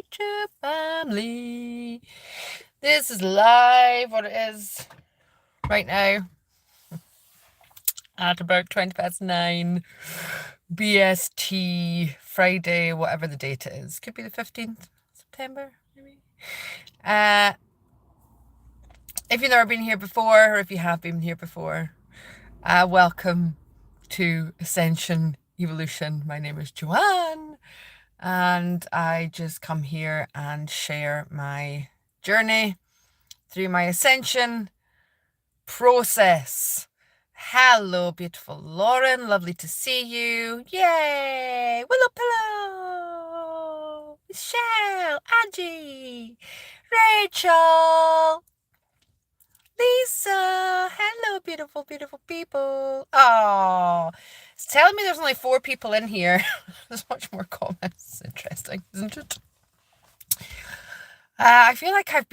YouTube family. This is live, what it is right now, at about 9:20 BST, Friday, whatever the date it is. Could be the 15th September, maybe. If you've never been here before, or if you have been here before, welcome to Ascension Evolution. My name is Joanne, and I just come here and share my journey through my ascension process. Hello, beautiful Lauren. Lovely to see you. Yay! Willow Pillow! Michelle! Angie! Rachel! Lisa! Hello, beautiful, beautiful people. Oh, it's telling me there's only 4 people in here. There's much more comments. Interesting, isn't it? I feel like I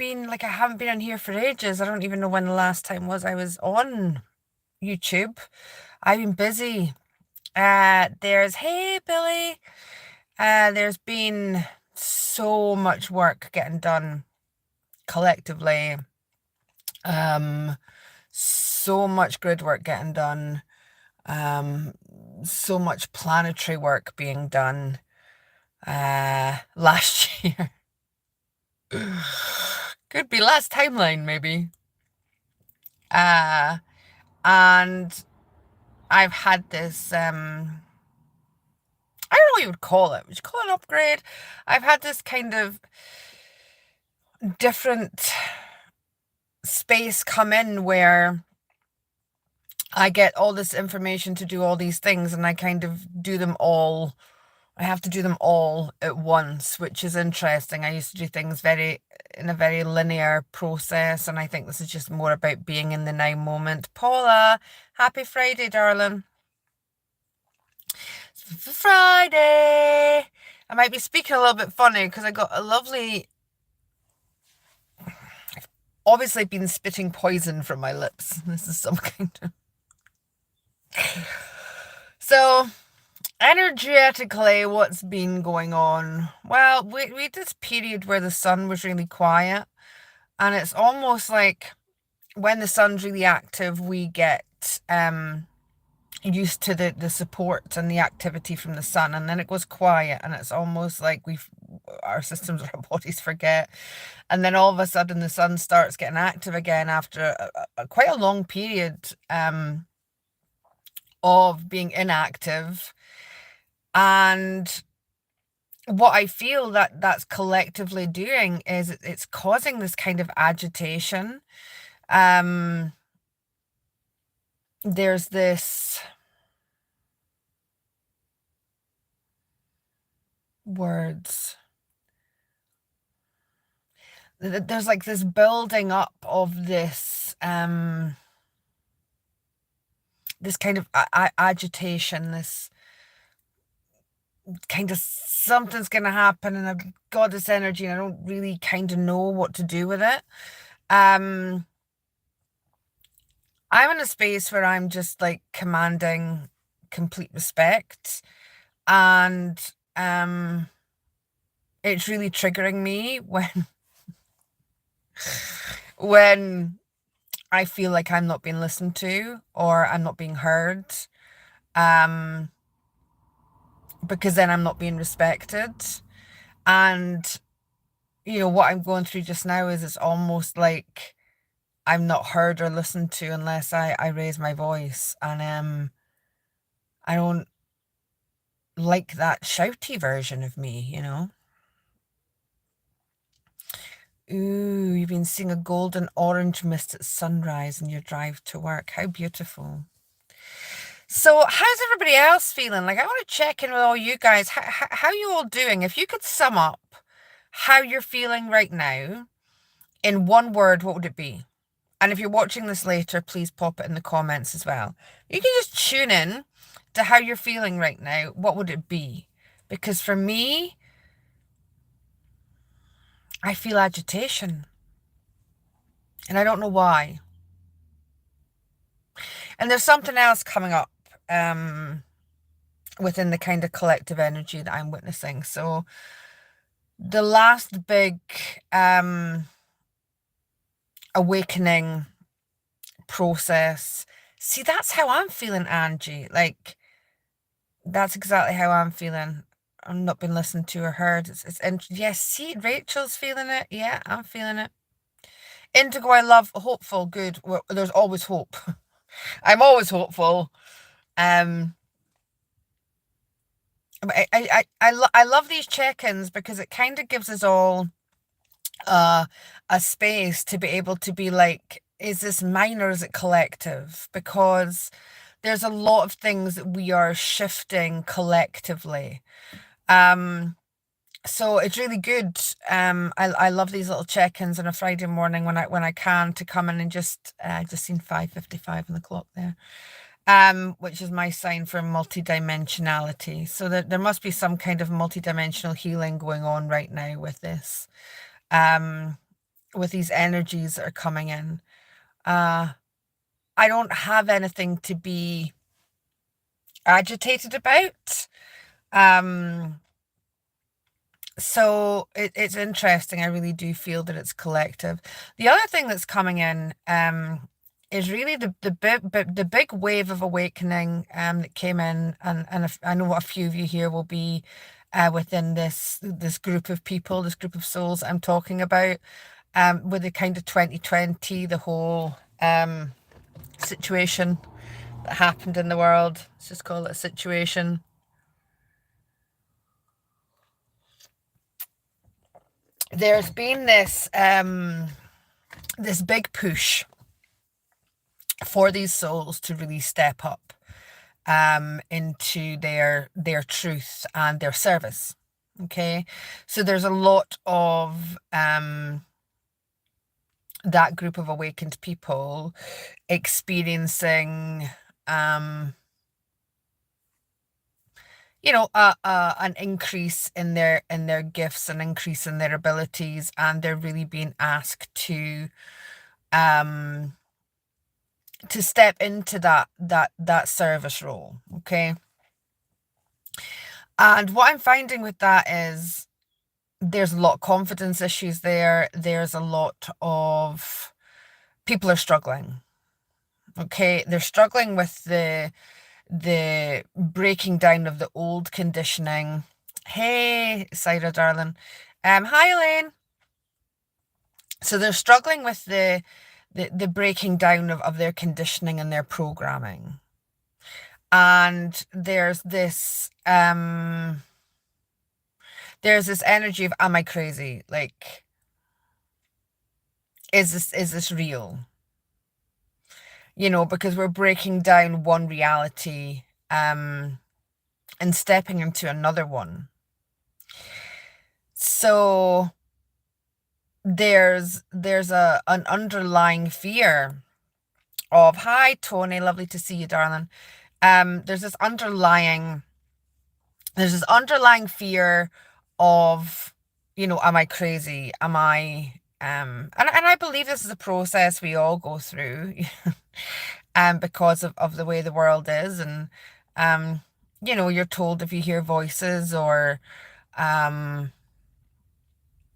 haven't been on here for ages. I don't even know when the last time was I was on YouTube. I've been busy. Hey, Billy. There's been so much work getting done collectively. So much grid work getting done. So much planetary work being done last year. Could be last timeline, maybe. And I've had this, I don't know what you would call it. Would you call it an upgrade? I've had this kind of different space come in where I get all this information to do all these things, and I kind of do them all. I have to do them all at once, which is interesting. I used to do things in a very linear process, and I think this is just more about being in the now moment. Paula, happy Friday, darling. Friday. I might be speaking a little bit funny because I got a lovely... I've obviously been spitting poison from my lips. This is some kind of... So, energetically, what's been going on? Well, we had this period where the sun was really quiet, and it's almost like when the sun's really active, we get used to the support and the activity from the sun, and then it goes quiet, and it's almost like our systems or our bodies forget, and then all of a sudden the sun starts getting active again after quite a long period of being inactive. And what I feel that's collectively doing is it's causing this kind of agitation. There's this words. There's like this building up of this this kind of agitation, this kind of something's gonna happen, and I've got this energy and I don't really kind of know what to do with it. I'm in a space where I'm just like commanding complete respect, and it's really triggering me when I feel like I'm not being listened to or I'm not being heard, because then I'm not being respected. And what I'm going through just now is it's almost like I'm not heard or listened to unless I raise my voice, and I don't like that shouty version of me. Ooh, you've been seeing a golden orange mist at sunrise in your drive to work. How beautiful. So how's everybody else feeling? Like, I want to check in with all you guys. How you all doing? If you could sum up how you're feeling right now in one word, what would it be? And if you're watching this later, please pop it in the comments as well. You can just tune in to how you're feeling right now. What would it be? Because for me, I feel agitation. And I don't know why. And there's something else coming up within the kind of collective energy that I'm witnessing. So the last big awakening process. See, that's how I'm feeling, Angie. Like, that's exactly how I'm feeling. I've not been listened to or heard. Yes, see, Rachel's feeling it. Yeah, I'm feeling it. Indigo, I love, hopeful, good. Well, there's always hope. I'm always hopeful. Um, I love these check-ins because it kind of gives us all uh a space to be able to be like, is this mine or is it collective? Because there's a lot of things that we are shifting collectively. Um, so it's really good. I love these little check-ins on a Friday morning when I can to come in and just seen 5:55 on the clock there. Which is my sign for multidimensionality. So there must be some kind of multidimensional healing going on right now with this. Um, with these energies that are coming in. Uh, I don't have anything to be agitated about. Um, so it's interesting. I really do feel that it's collective. The other thing that's coming in is really the big wave of awakening that came in, and I know a few of you here will be within this group of people, this group of souls I'm talking about, with the kind of 2020, the whole situation that happened in the world. Let's just call it a situation. There's been this big push for these souls to really step up into their truth and their service. Okay, so there's a lot of that group of awakened people experiencing an increase in their gifts, an increase in their abilities, and they're really being asked um to step into that service role. Okay, and what I'm finding with that is there's a lot of confidence issues there. There's a lot of people are struggling. Okay, they're struggling with the breaking down of the old conditioning. Hey, Saira, darling. Hi, Elaine. So they're struggling with the breaking down of their conditioning and their programming. And there's this energy of, am I crazy? Like, is this real? Because we're breaking down one reality and stepping into another one. So there's an underlying fear of, hi Tony, lovely to see you, darling. There's this underlying fear of, am I crazy? Am I and I believe this is a process we all go through because of the way the world is. And you're told if you hear voices or um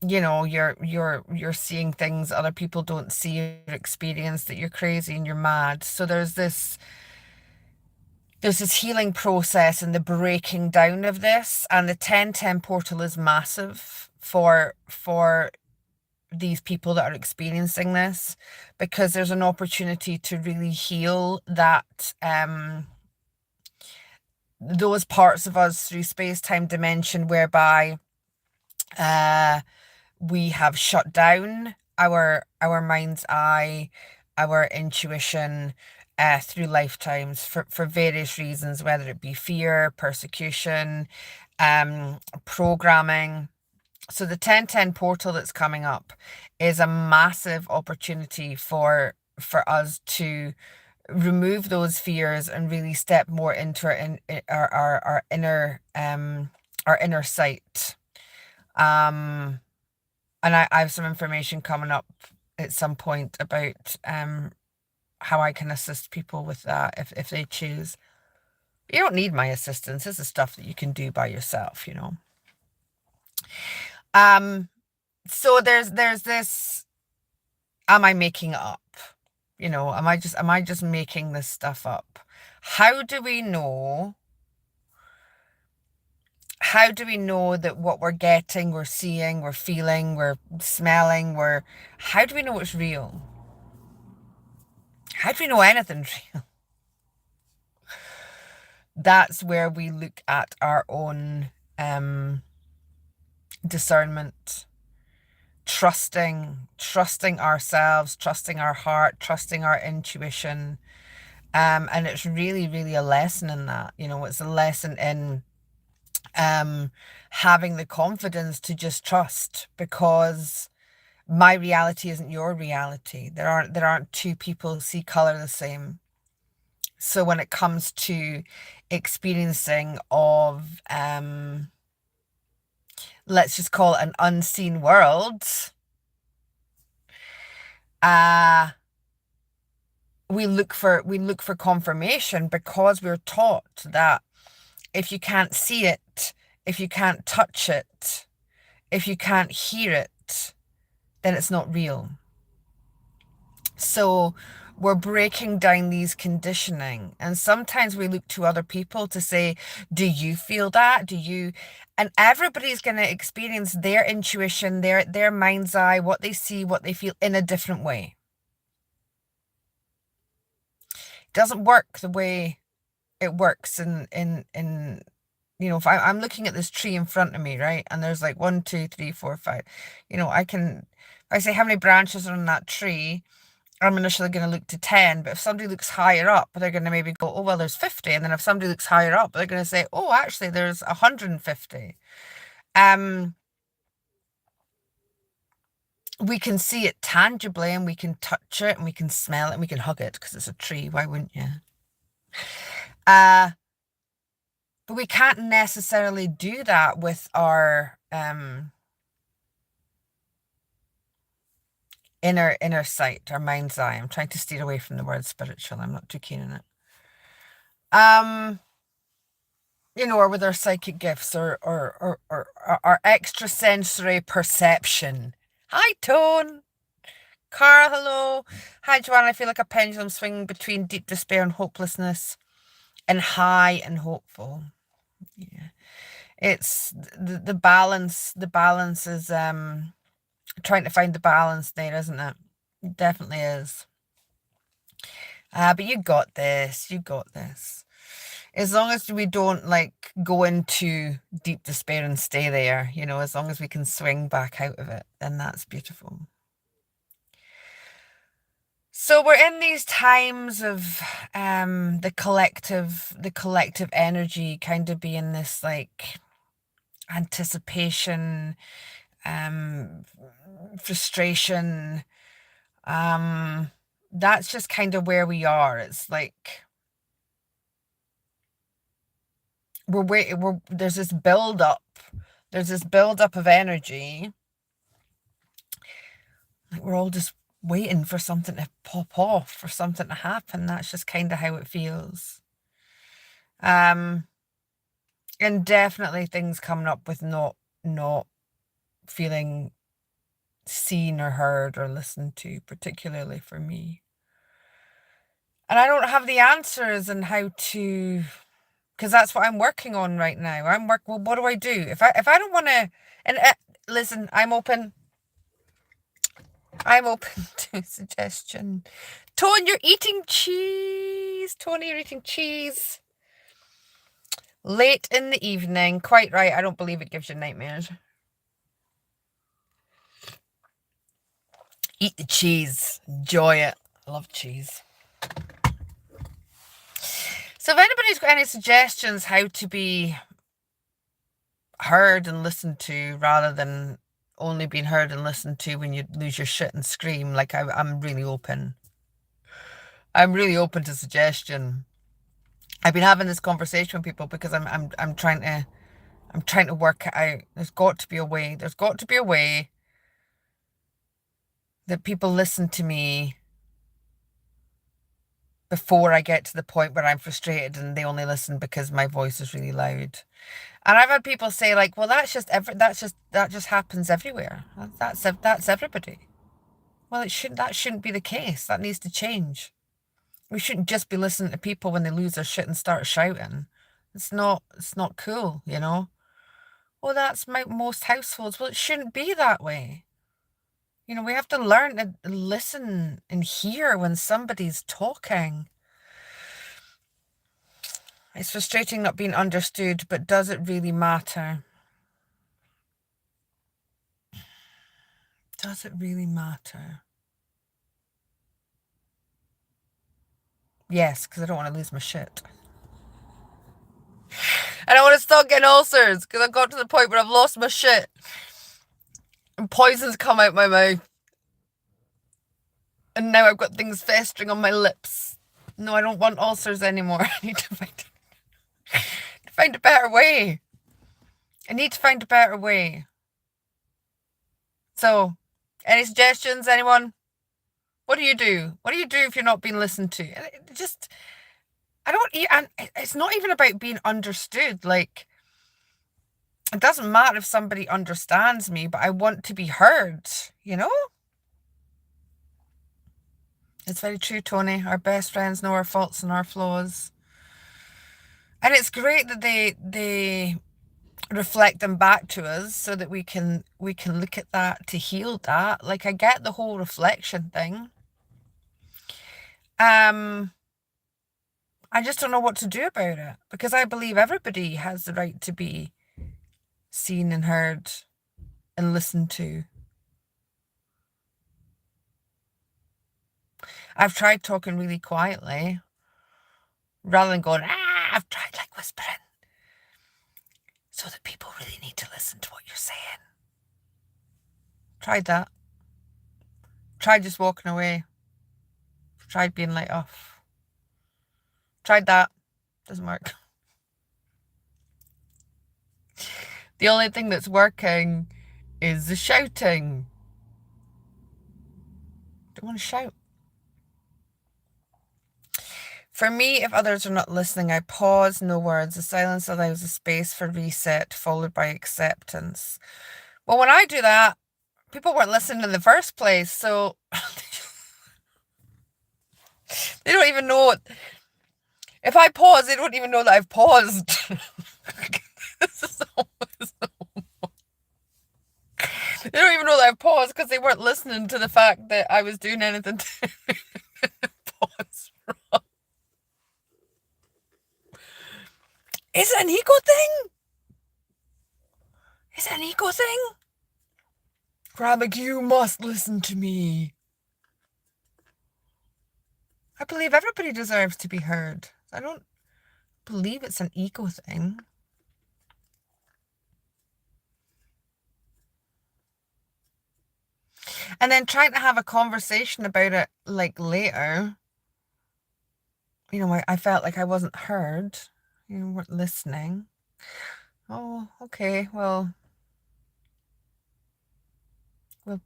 you're seeing things other people don't see or experience, that you're crazy and you're mad. So there's this healing process and the breaking down of this, and the 1010 portal is massive for these people that are experiencing this, because there's an opportunity to really heal those parts of us through space-time dimension whereby we have shut down our mind's eye, our intuition through lifetimes for various reasons, whether it be fear, persecution, programming. So the 1010 portal that's coming up is a massive opportunity for us to remove those fears and really step more into our inner sight. And I have some information coming up at some point about how I can assist people with that if they choose. You don't need my assistance. This is stuff that you can do by yourself. Um, so there's this, am I making it up? Am I just making this stuff up? How do we know? How do we know that what we're getting, we're seeing, we're feeling, we're smelling, how do we know it's real? How do we know anything's real? That's where we look at our own discernment, trusting ourselves, trusting our heart, trusting our intuition. And it's really, really a lesson in that. It's a lesson in having the confidence to just trust, because my reality isn't your reality. There aren't two people who see color the same. So when it comes to experiencing of let's just call it an unseen world, uh we look for confirmation, because we're taught that if you can't see it, if you can't touch it, if you can't hear it, then it's not real. So we're breaking down these conditioning, and sometimes we look to other people to say, do you feel that? And everybody's going to experience their intuition, their mind's eye, what they see, what they feel, in a different way. It doesn't work the way it works in if I'm looking at this tree in front of me, right? And there's like 1, 2, 3, 4, 5. If I say how many branches are on that tree, I'm initially going to look to 10, but if somebody looks higher up, they're going to maybe go, oh, well, there's 50. And then if somebody looks higher up, they're going to say, oh, actually, there's 150. We can see it tangibly, and we can touch it, and we can smell it, and we can hug it because it's a tree. Why wouldn't you? But we can't necessarily do that with our inner sight, our mind's eye. I'm trying to steer away from the word spiritual. I'm not too keen on it. Or with our psychic gifts, or our extrasensory perception. Hi, Tone. Carl, hello. Hi, Joanna. I feel like a pendulum swinging between deep despair and hopelessness, and high and hopeful. Yeah. It's the balance. The balance is trying to find the balance there, isn't it? It definitely is. But you got this. You got this. As long as we don't go into deep despair and stay there, as long as we can swing back out of it, then that's beautiful. So we're in these times of the collective energy kind of being this anticipation, frustration. That's just kind of where we are. It's like there's this build up. There's this build up of energy. Like we're all just waiting for something to pop off, for something to happen. That's just kind of how it feels. And definitely things coming up with not feeling seen or heard or listened to, particularly for me. And I don't have the answers on how to, because that's what I'm working on right now. Well, what do I do? If I don't want to, and listen, I'm open to suggestion. Tone, you're eating cheese. Tony, you're eating cheese. Late in the evening. Quite right. I don't believe it gives you nightmares. Eat the cheese. Enjoy it. I love cheese. So if anybody's got any suggestions how to be heard and listened to, rather than only being heard and listened to when you lose your shit and scream, I'm really open. I'm really open to suggestion. I've been having this conversation with people because I'm trying to work it out. There's got to be a way. There's got to be a way that people listen to me before I get to the point where I'm frustrated and they only listen because my voice is really loud. And I've had people say like, well, that just happens everywhere. That's everybody. Well, that shouldn't be the case. That needs to change. We shouldn't just be listening to people when they lose their shit and start shouting. It's not cool, you know? Well, that's most households. Well, it shouldn't be that way. You know, we have to learn to listen and hear when somebody's talking. It's frustrating not being understood, but does it really matter? Does it really matter? Yes, because I don't want to lose my shit. And I want to stop getting ulcers because I've got to the point where I've lost my shit. And poison's come out my mouth. And now I've got things festering on my lips. No, I don't want ulcers anymore. I need to find a better way. I need to find a better way. So, any suggestions, anyone? What do you do? What do you do if you're not being listened to? And it's not even about being understood. Like, it doesn't matter if somebody understands me, but I want to be heard, you know? It's very true, Tony. Our best friends know our faults and our flaws. And it's great that they reflect them back to us so that we can look at that to heal that. Like, I get the whole reflection thing. I just don't know what to do about it because I believe everybody has the right to be seen and heard and listened to. I've tried talking really quietly rather than going, I've tried like whispering so that people really need to listen to what you're saying. Tried that. Tried just walking away. Tried being let off. Tried that. Doesn't work. The only thing that's working is the shouting. Don't want to shout. For me, if others are not listening, I pause, no words. The silence allows a space for reset, followed by acceptance. Well, when I do that, people weren't listening in the first place, so they don't even know. If I pause, they don't even know that I've paused. They don't even know that I've paused because they weren't listening to the fact that I was doing anything to pause from. Is it an ego thing? Is it an ego thing? Gramek, you must listen to me. I believe everybody deserves to be heard. I don't believe it's an ego thing. And then trying to have a conversation about it like later. You know, I felt like I wasn't heard. You weren't listening. Oh, okay. Well, we'll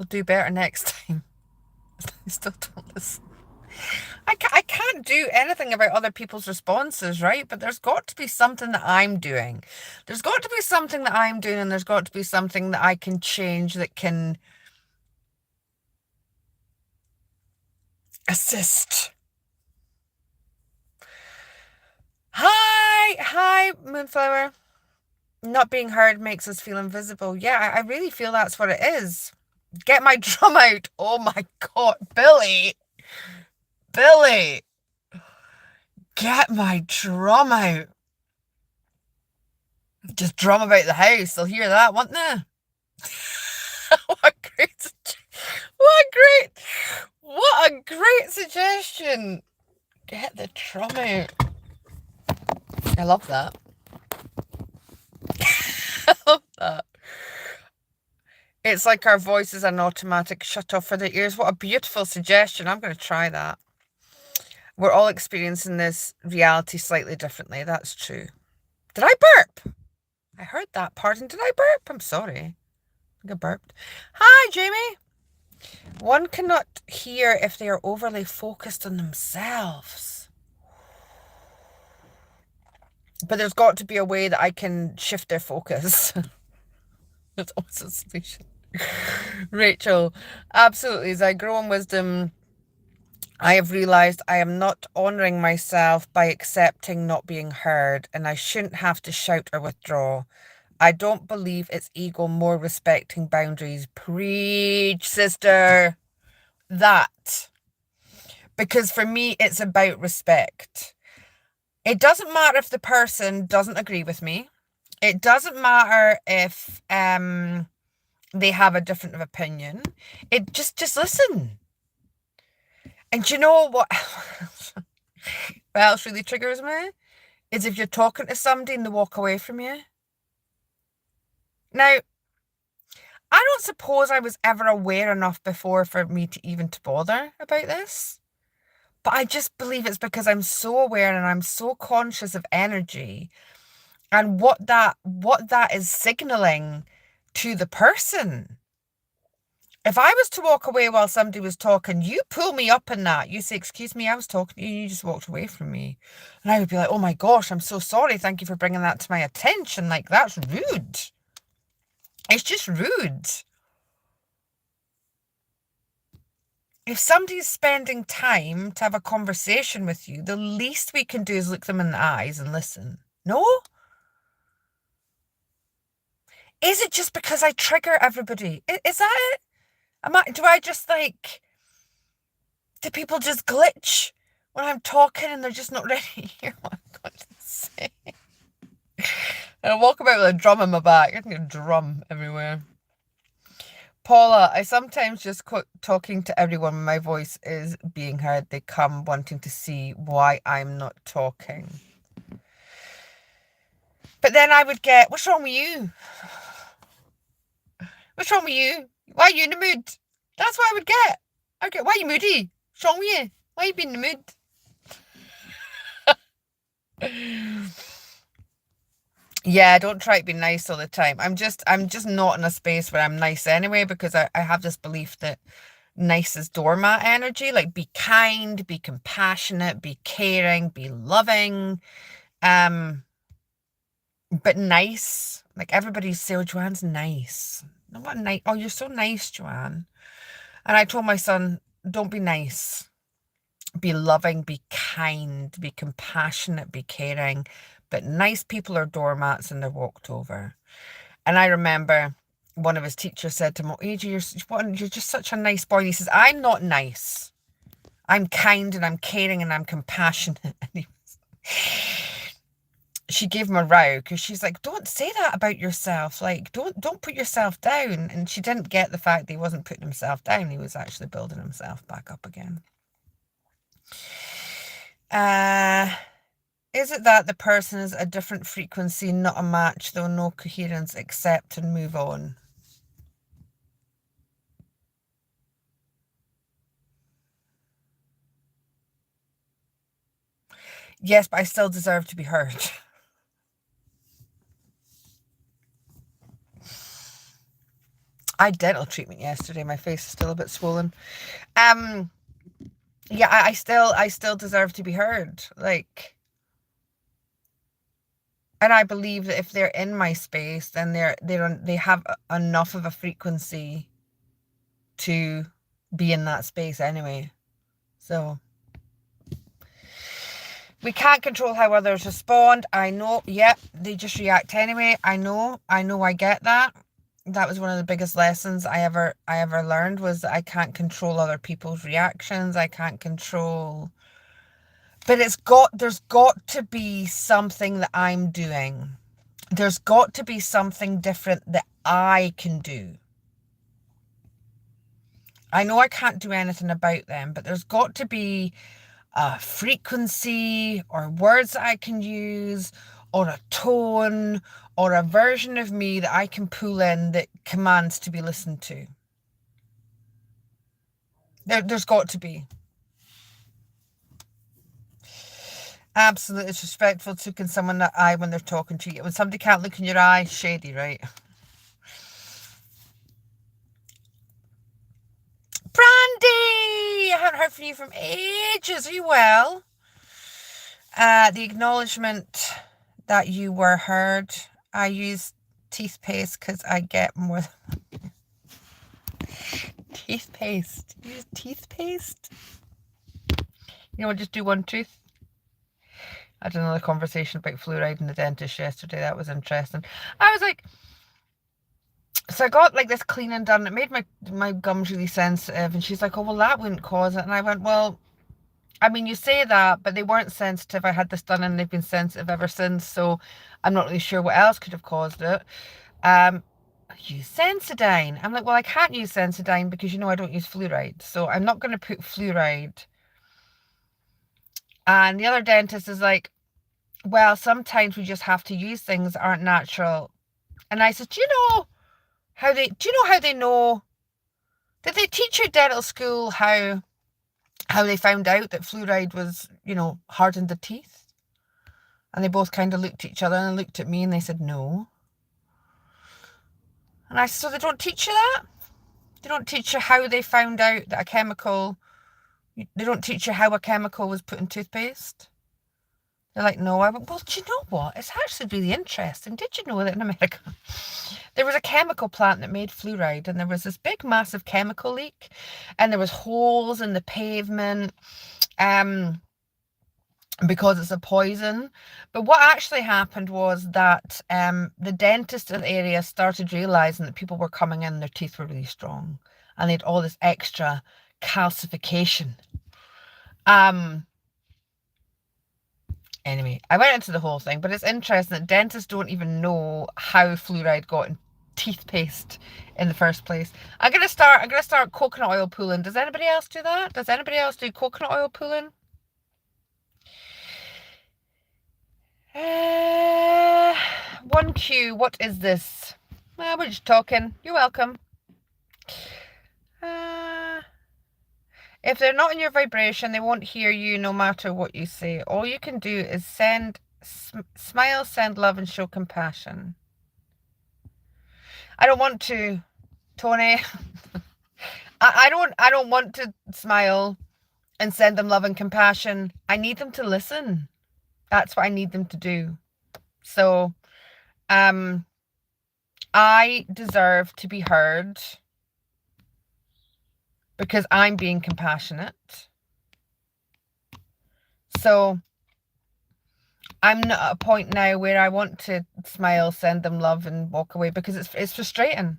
do better next time. I still don't listen. I can't do anything about other people's responses, right? But there's got to be something that I'm doing. There's got to be something that I'm doing, and there's got to be something that I can change that can assist. Hi, Moonflower. Not being heard makes us feel invisible. Yeah, I really feel that's what it is. Get my drum out. Oh my God, Billy. Get my drum out. Just drum about the house. They'll hear that, won't they? What a great suggestion. Get the drum out. I love that. I love that. It's like our voice is an automatic shut off for the ears. What a beautiful suggestion. I'm going to try that. We're all experiencing this reality slightly differently. That's true. Did I burp? I heard that. Pardon, did I burp? I'm sorry. I think I burped. Hi, Jamie. One cannot hear if they are overly focused on themselves. But there's got to be a way that I can shift their focus. That's also a solution. Rachel, absolutely. As I grow in wisdom, I have realized I am not honoring myself by accepting not being heard, and I shouldn't have to shout or withdraw. I don't believe it's ego, more respecting boundaries. Preach, sister. That. Because for me, it's about respect. It doesn't matter if the person doesn't agree with me. It doesn't matter if they have a different opinion. It just listen. And you know what? What else really triggers me is if you're talking to somebody and they walk away from you. Now, I don't suppose I was ever aware enough before for me to even to bother about this. But I just believe it's because I'm so aware and I'm so conscious of energy and what that is signaling to the person. If I was to walk away while somebody was talking, you pull me up in that. You say, excuse me, I was talking to you, you just walked away from me. And I would be like, oh my gosh, I'm so sorry. Thank you for bringing that to my attention. Like, that's rude. It's just rude. If somebody's spending time to have a conversation with you, the least we can do is look them in the eyes and listen. No? Is it just because I trigger everybody? Is that it? Do I just like, do people just glitch when I'm talking and they're just not ready to hear what I've got to say? And I walk about with a drum in my back. I think a drum everywhere. Paula, I sometimes just quit talking to everyone when my voice is being heard. They come wanting to see why I'm not talking. But then I would get, what's wrong with you? What's wrong with you? Why are you in the mood? That's what I would get. I'd get, why are you moody? What's wrong with you? Why are you being in the mood? Yeah, don't try to be nice all the time. I'm just not in a space where I'm nice anyway, because I have this belief that nice is doormat energy. Like, be kind, be compassionate, be caring, be loving. But nice. Like, everybody say, oh, Joanne's nice. No, what nice? Oh, you're so nice, Joanne. And I told my son, don't be nice. Be loving, be kind, be compassionate, be caring. But nice people are doormats and they're walked over. And I remember one of his teachers said to him, oh, AJ, you're just such a nice boy. And he says, I'm not nice. I'm kind and I'm caring and I'm compassionate. And she gave him a row because she's like, don't say that about yourself. Like, don't put yourself down. And she didn't get the fact that he wasn't putting himself down. He was actually building himself back up again. Is it that the person is a different frequency, not a match, though no coherence, accept and move on? Yes, but I still deserve to be heard. I had dental treatment yesterday. My face is still a bit swollen. Yeah, I still deserve to be heard. Like, and I believe that if they're in my space, then they have enough of a frequency to be in that space anyway. So we can't control how others respond. I know. Yep, they just react anyway. I know. I get that. That was one of the biggest lessons I ever learned, was that I can't control other people's reactions. I can't control. But there's got to be something that I'm doing. There's got to be something different that I can do. I know I can't do anything about them, but there's got to be a frequency or words that I can use, or a tone or a version of me that I can pull in that commands to be listened to. There's got to be. Absolutely disrespectful to looking someone in the eye when they're talking to you. When somebody can't look in your eye, shady, right? from you from ages. Are you well? The acknowledgement that you were heard. I use teeth paste because I get more teeth paste. Use teeth paste. You know, just do one tooth. I had another conversation about fluoride in the dentist yesterday. That was interesting. I was like, so I got like this cleaning done. It made my gums really sensitive. And she's like, oh, well, that wouldn't cause it. And I went, well, I mean, you say that, but they weren't sensitive. I had this done and they've been sensitive ever since. So I'm not really sure what else could have caused it. Use Sensodyne. I'm like, well, I can't use Sensodyne because, you know, I don't use fluoride. So I'm not going to put fluoride. And the other dentist is like, well, sometimes we just have to use things that aren't natural. And I said, do you know how they know? Did they teach you at dental school how they found out that fluoride was, you know, hardened the teeth? And they both kind of looked at each other and looked at me and they said, no. And I said, so they don't teach you that? They don't teach you how they found out that they don't teach you how a chemical was put in toothpaste? They're like, no. I went, well, do you know what? It's actually really interesting. Did you know that in America there was a chemical plant that made fluoride and there was this big massive chemical leak and there was holes in the pavement because it's a poison. But what actually happened was that the dentist in the area started realizing that people were coming in, their teeth were really strong and they had all this extra calcification. Anyway, I went into the whole thing, but it's interesting that dentists don't even know how fluoride got in teeth paste in the first place. I'm gonna start coconut oil pulling. Does anybody else do that? Does anybody else do coconut oil pulling? 1Q, what is this? We're just talking. You're welcome. If they're not in your vibration, they won't hear you no matter what you say. All you can do is smile, send love, and show compassion. I don't want to, Tony. I don't want to smile and send them love and compassion. I need them to listen. That's what I need them to do. So, I deserve to be heard because I'm being compassionate. So I'm not at a point now where I want to smile, send them love and walk away because it's frustrating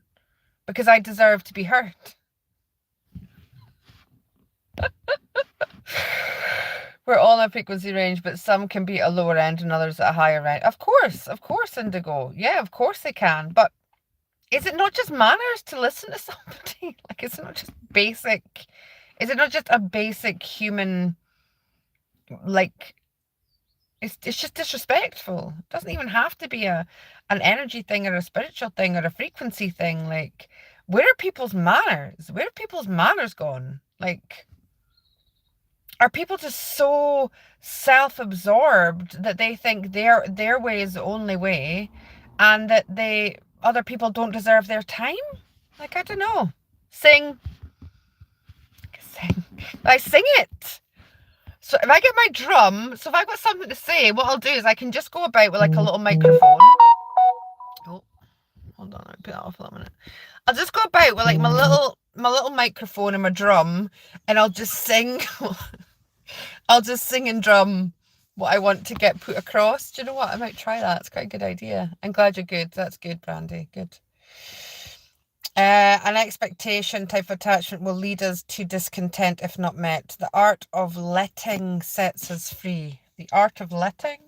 because I deserve to be heard. We're all in a frequency range, but some can be at a lower end and others at a higher end. Of course, Indigo. Yeah, of course they can. But is it not just manners to listen to somebody? Like, is it not just a basic human, like, it's just disrespectful. It doesn't even have to be an energy thing or a spiritual thing or a frequency thing. Like, where are people's manners? Where are people's manners gone? Like, are people just so self-absorbed that they think their way is the only way and that other people don't deserve their time? Like, I don't know. Sing. I sing it. So if I get my drum, so if I've got something to say, what I'll do is I can just go about with like a little microphone. Oh, hold on, I'll put that off a minute. I'll just go about with like my little microphone and my drum, and I'll just sing. I'll just sing and drum what I want to get put across. Do you know what? I might try that. It's quite a good idea. I'm glad you're good. That's good, Brandy. Good. An expectation type of attachment will lead us to discontent if not met. The art of letting sets us free. The art of letting?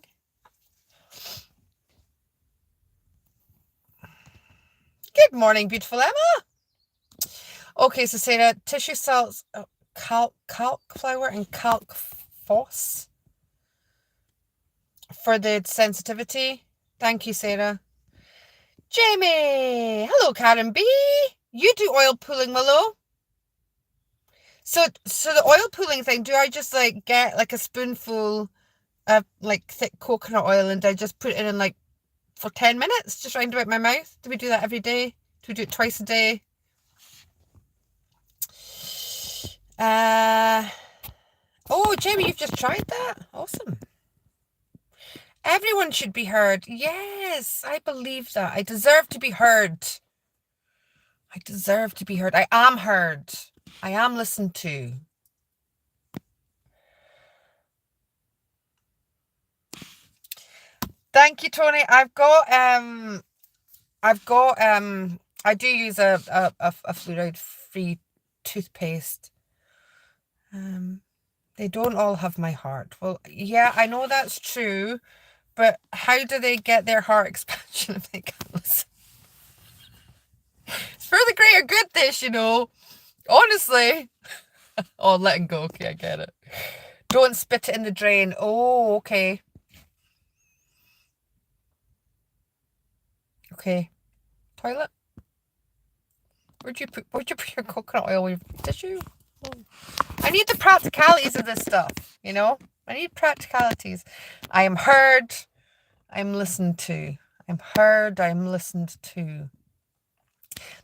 Good morning, beautiful Emma. Okay, so Sarah, tissue salts, calc flour and calc phos for the sensitivity. Thank you, Sarah. Jamie, hello, Karen B. You do oil pulling, Willow. So the oil pulling thing, do I just like get like a spoonful of like thick coconut oil and I just put it in like for 10 minutes, just round about my mouth? Do we do that every day? Do we do it twice a day? Oh, Jamie, you've just tried that? Awesome. Everyone should be heard. Yes, I believe that. I deserve to be heard. I deserve to be heard. I am heard. I am listened to. Thank you, Tony. I do use a fluoride-free toothpaste. They don't all have my heart. Well, yeah, I know that's true, but how do they get their heart expansion if they can't listen? It's for the greater good, this, honestly. Oh, letting go. Okay, I get it. Don't spit it in the drain. Oh, okay. Okay. Toilet? Where'd you put your coconut oil? Tissue? Oh. I need the practicalities of this stuff, I need practicalities. I am heard. I'm listened to. I'm heard. I'm listened to.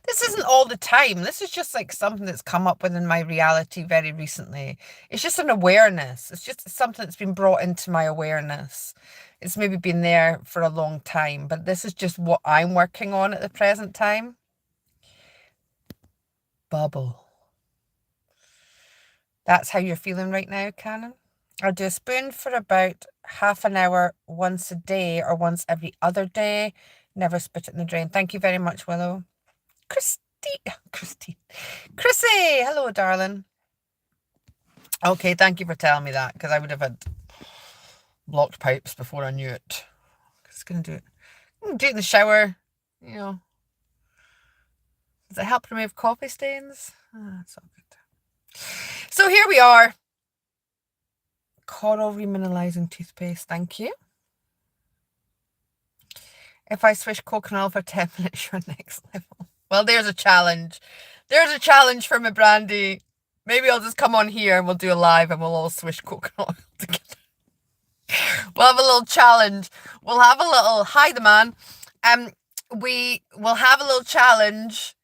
This isn't all the time. This is just like something that's come up within my reality very recently. It's just an awareness. It's just something that's been brought into my awareness. It's maybe been there for a long time, but this is just what I'm working on at the present time. Bubble. That's how you're feeling right now, Cannon? I'll do a spoon for about half an hour once a day or once every other day. Never spit it in the drain. Thank you very much, Willow. Chrissy, hello, darling. Okay, thank you for telling me that, because I would have had blocked pipes before I knew it. Just gonna do it. Do it in the shower, Does it help remove coffee stains? That's all good. So here we are. Coral remineralizing toothpaste, thank you. If I swish coconut oil for 10 minutes, you're next level. Well, there's a challenge. There's a challenge for me, Brandy. Maybe I'll just come on here and we'll do a live and we'll all swish coconut oil together. We'll have a little challenge. We'll have a little, hi the man. We will have a little challenge.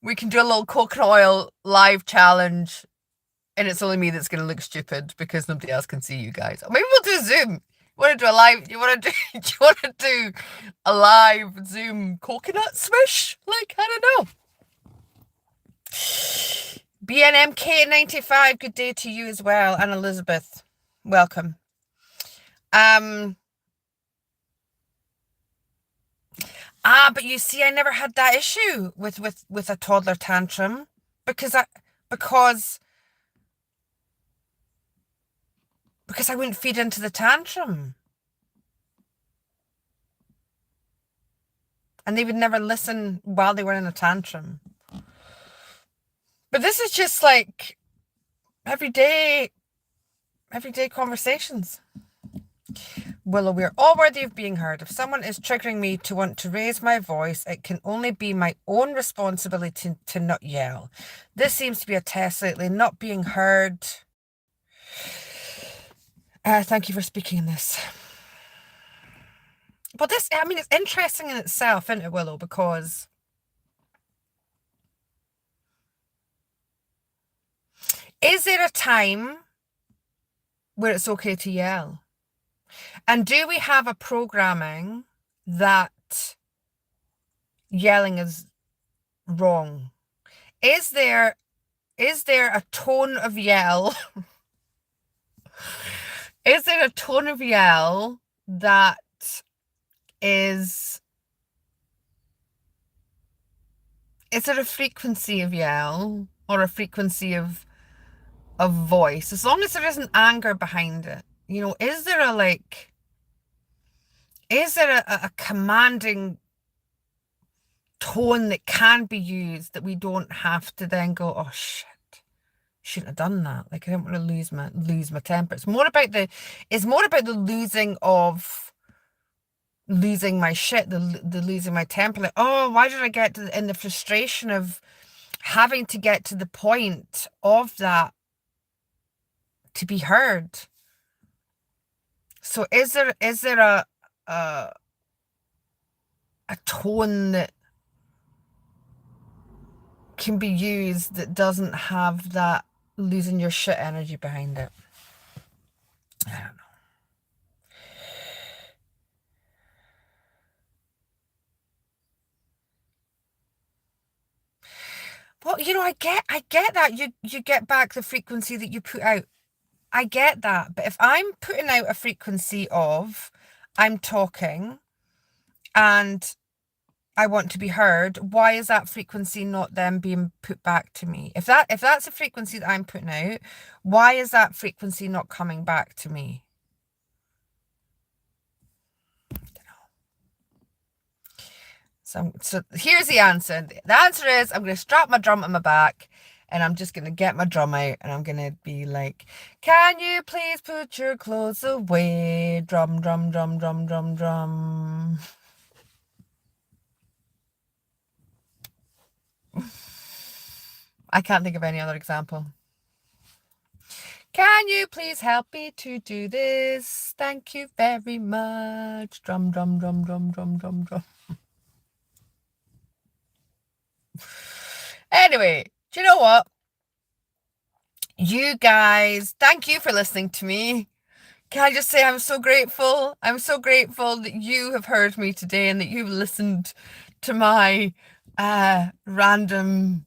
We can do a little coconut oil live challenge. And it's only me that's going to look stupid because nobody else can see you guys. Or maybe we'll do Zoom. You want to do a live? Do you want to do a live Zoom coconut swish? Like, I don't know. BNMK95, good day to you as well. And Elizabeth, welcome. But you see, I never had that issue with a toddler tantrum because I wouldn't feed into the tantrum. And they would never listen while they were in a tantrum. But this is just like everyday conversations. Willow, we're all worthy of being heard. If someone is triggering me to want to raise my voice, it can only be my own responsibility to not yell. This seems to be a test lately, not being heard. Thank you for speaking in this. But this, I mean, it's interesting in itself, isn't it, Willow? Because is there a time where it's okay to yell? And do we have a programming that yelling is wrong? Is there a tone of yell? Is there a tone of yell that is it a frequency of yell or a frequency of voice? As long as there isn't anger behind it, is there a commanding tone that can be used that we don't have to then go, oh shit, shouldn't have done that. Like, I don't want to lose my temper. It's more about the losing my shit, the losing my temper. Like, oh, why did I get in the frustration of having to get to the point of that to be heard? So is there a tone that can be used that doesn't have that losing your shit energy behind it? I don't know. Well, I get that you get back the frequency that you put out. I get that. But if I'm putting out a frequency of I'm talking and I want to be heard, why is that frequency not then being put back to me? If that's a frequency that I'm putting out, why is that frequency not coming back to me? So here's the answer. The answer is I'm going to strap my drum on my back and I'm just going to get my drum out and I'm going to be like, can you please put your clothes away? Drum, drum, drum, drum, drum, drum. I can't think of any other example. Can you please help me to do this? Thank you very much. Drum, drum, drum, drum, drum, drum, drum. Anyway, do you know what? You guys, thank you for listening to me. Can I just say I'm so grateful? I'm so grateful that you have heard me today and that you've listened to my random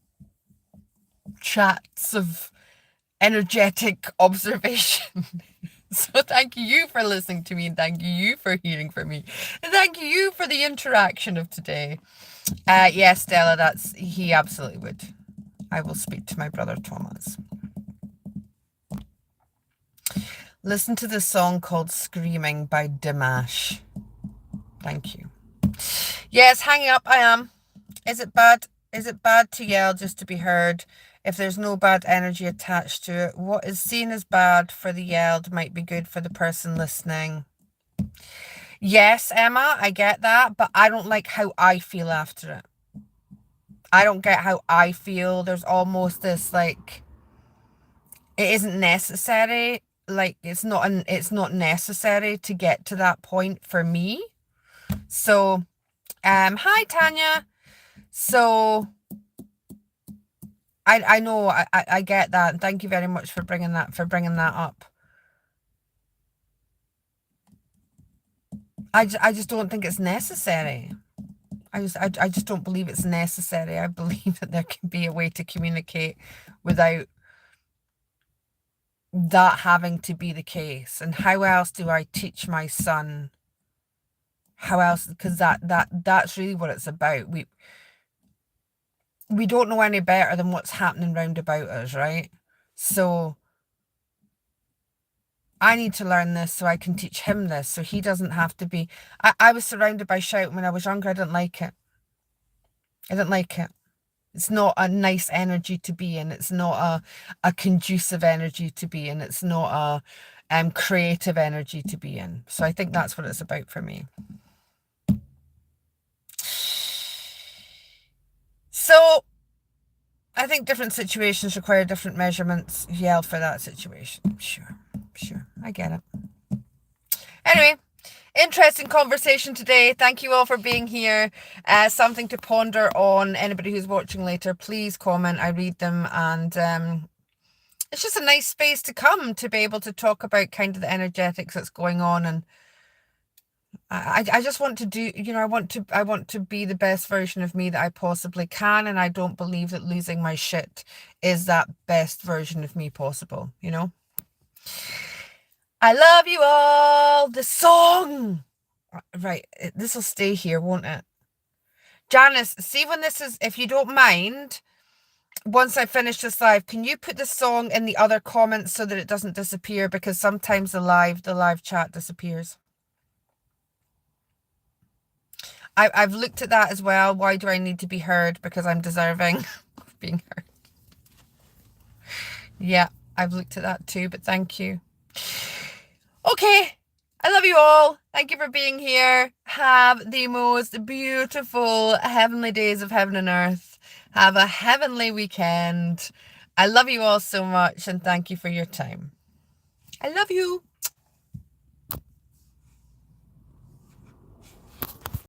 chats of energetic observation. So thank you for listening to me and thank you for hearing from me. And thank you for the interaction of today. Yes, Stella, he absolutely would. I will speak to my brother Thomas. Listen to the song called Screaming by Dimash. Thank you. Yes, hanging up I am. Is it bad? Is it bad to yell just to be heard? If there's no bad energy attached to it, what is seen as bad for the yelled might be good for the person listening. Yes, Emma, I get that, but I don't like how I feel after it. I don't get how I feel. There's almost this like it isn't necessary. Like it's not necessary to get to that point for me. So, hi Tanya. So I know I get that, and thank you very much for bringing that up. I just don't think it's necessary. I just don't believe it's necessary. I believe that there can be a way to communicate without that having to be the case. And how else do I teach my son? How else? Because that's really what it's about. We don't know any better than what's happening round about us, right? So I need to learn this so I can teach him this, so he doesn't have to be. I was surrounded by shouting when I was younger. I didn't like it. I didn't like it. It's not a nice energy to be in. It's not a conducive energy to be in. It's not a creative energy to be in. So I think that's what it's about for me. So I think different situations require different measurements. Yell for that situation. Sure. I get it. Anyway, interesting conversation today. Thank you all for being here. Something to ponder on. Anybody who's watching later, please comment. I read them, and it's just a nice space to come to be able to talk about kind of the energetics that's going on. And I just want to do, I want to be the best version of me that I possibly can. And I don't believe that losing my shit is that best version of me possible, I love you all. The song. Right. This will stay here, won't it? Janice, see when this is, if you don't mind, once I finish this live, can you put the song in the other comments so that it doesn't disappear? Because sometimes the live chat disappears. I've looked at that as well. Why do I need to be heard? Because I'm deserving of being heard. Yeah, I've looked at that too, but thank you. Okay, I love you all. Thank you for being here. Have the most beautiful heavenly days of heaven and earth. Have a heavenly weekend. I love you all so much and thank you for your time. I love you.